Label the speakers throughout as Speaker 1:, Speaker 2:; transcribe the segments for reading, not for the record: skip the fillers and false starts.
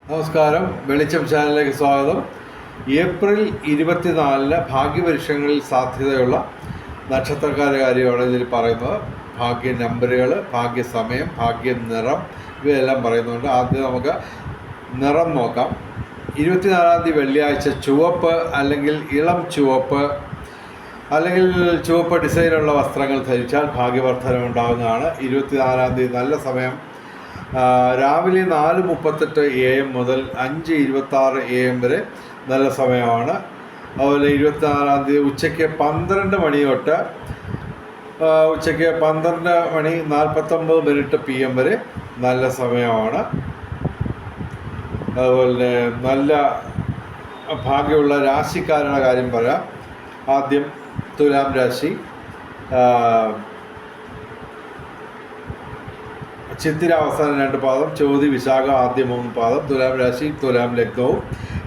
Speaker 1: നമസ്കാരം, വെളിച്ചം ചാനലിലേക്ക് സ്വാഗതം. ഏപ്രിൽ 24 ഭാഗ്യപരീക്ഷകളിൽ സാധ്യതയുള്ള നക്ഷത്രക്കാരുടെ കാര്യമാണ് ഇതിൽ പറയുന്നത്. ഭാഗ്യ നമ്പറുകൾ, ഭാഗ്യസമയം, ഭാഗ്യ നിറം ഇവയെല്ലാം പറയുന്നുണ്ട്. ആദ്യം നമുക്ക് നിറം നോക്കാം. 24 തീയതി വെള്ളിയാഴ്ച ചുവപ്പ് അല്ലെങ്കിൽ ഇളം ചുവപ്പ് അല്ലെങ്കിൽ ചുവപ്പ് ഡിസൈനുള്ള വസ്ത്രങ്ങൾ ധരിച്ചാൽ ഭാഗ്യവർദ്ധനം ഉണ്ടാകുന്നതാണ്. 24 തീയതി നല്ല സമയം രാവിലെ 4:38 AM മുതൽ 5:26 AM വരെ നല്ല സമയമാണ്. അതുപോലെ 24 തീയതി ഉച്ചയ്ക്ക് 12 മണി തൊട്ട് ഉച്ചയ്ക്ക് 12:49 PM വരെ നല്ല സമയമാണ്. അതുപോലെ നല്ല ഭാഗ്യമുള്ള രാശിക്കാരുടെ കാര്യം പറയാം. ആദ്യം തുലാം രാശി, ചിത്തിര അവസാനം 2 പാദം, ചോതി വിശാഖ ആദ്യ 3 പാദം, തുലാം രാശി തുലാം ലഗ്നവും.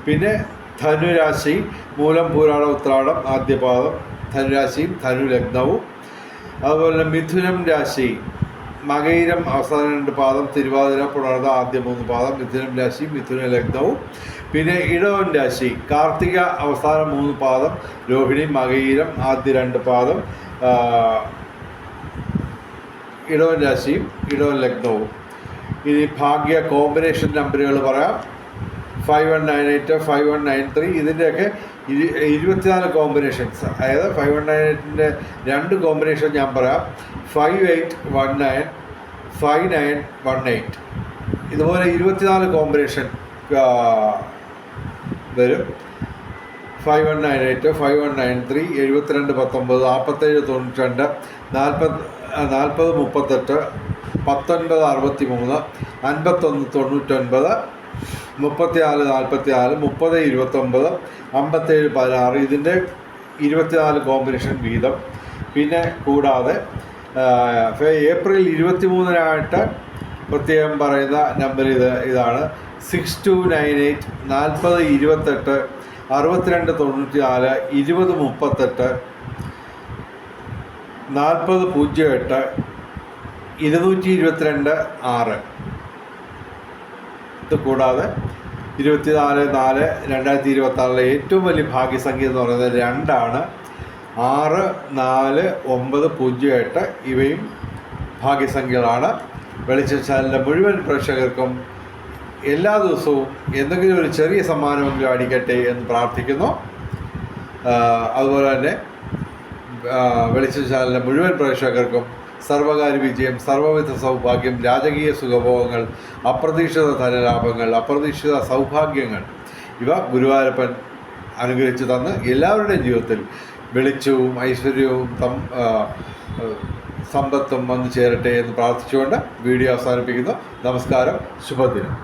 Speaker 1: പിന്നെ ധനുരാശി മൂലം പൂരാട ഉത്രാടം ആദ്യ പാദം, ധനുരാശിയും ധനു ലഗ്നവും. അതുപോലെ മിഥുനം രാശി മകയിരം അവസാനം 2 പാദം, തിരുവാതിര പുണർത ആദ്യ 3 പാദം, മിഥുനം രാശി മിഥുന ലഗ്നവും. പിന്നെ ഇടവൻ രാശി കാർത്തിക അവസാനം 3 പാദം, രോഹിണി മകയിരം ആദ്യ 2 പാദം, ഇടവൻ രാശിയും ഇടവൻ ലഗ്നവും. ഇനി ഭാഗ്യ കോമ്പിനേഷൻ നമ്പറുകൾ പറയാം. 5198, 5193 ഇതിൻ്റെയൊക്കെ 24 കോമ്പിനേഷൻസ്. അതായത് 5198ൻ്റെ 2 കോമ്പിനേഷൻ ഞാൻ പറയാം. 5819, 5918 ഇതുപോലെ 24 കോമ്പിനേഷൻ വരും. 5198, 5193, 7219, 4792, 4038, 1963, 5199, 3444, 3029, 5716 ഇതിൻ്റെ 24 കോമ്പിനേഷൻ വീതം. പിന്നെ കൂടാതെ ഏപ്രിൽ 23 പ്രത്യേകം പറയുന്ന നമ്പർ ഇതാണ് 6298, 4028, 6294, 2038, 4008, 222 6. ഇത് കൂടാതെ 24/4/2026 ഏറ്റവും വലിയ ഭാഗ്യസംഖ്യ എന്ന് പറയുന്നത് 2 ആണ്. 6, 4, 9, 08 ഇവയും ഭാഗ്യസംഖ്യകളാണ്. വെളിച്ചം ചാനലിൻ്റെ മുഴുവൻ പ്രേക്ഷകർക്കും എല്ലാ ദിവസവും എന്തെങ്കിലും ഒരു ചെറിയ സമ്മാനമെങ്കിലും അടിക്കട്ടെ എന്ന് പ്രാർത്ഥിക്കുന്നു. അതുപോലെ തന്നെ വെളിച്ചം ചാനലിൻ്റെ മുഴുവൻ പ്രേക്ഷകർക്കും സർവകാര്യ വിജയം, സർവവിധ സൗഭാഗ്യം, രാജകീയ സുഖഭോഗങ്ങൾ, അപ്രതീക്ഷിത ധനലാഭങ്ങൾ, അപ്രതീക്ഷിത സൗഭാഗ്യങ്ങൾ ഇവ ഗുരുവായൂരപ്പൻ അനുഗ്രഹിച്ചു തന്ന് എല്ലാവരുടെയും ജീവിതത്തിൽ വെളിച്ചവും ഐശ്വര്യവും സമ്പത്തും വന്നു ചേരട്ടെ എന്ന് പ്രാർത്ഥിച്ചുകൊണ്ട് വീഡിയോ അവസാനിപ്പിക്കുന്നു. നമസ്കാരം, ശുഭദിനം.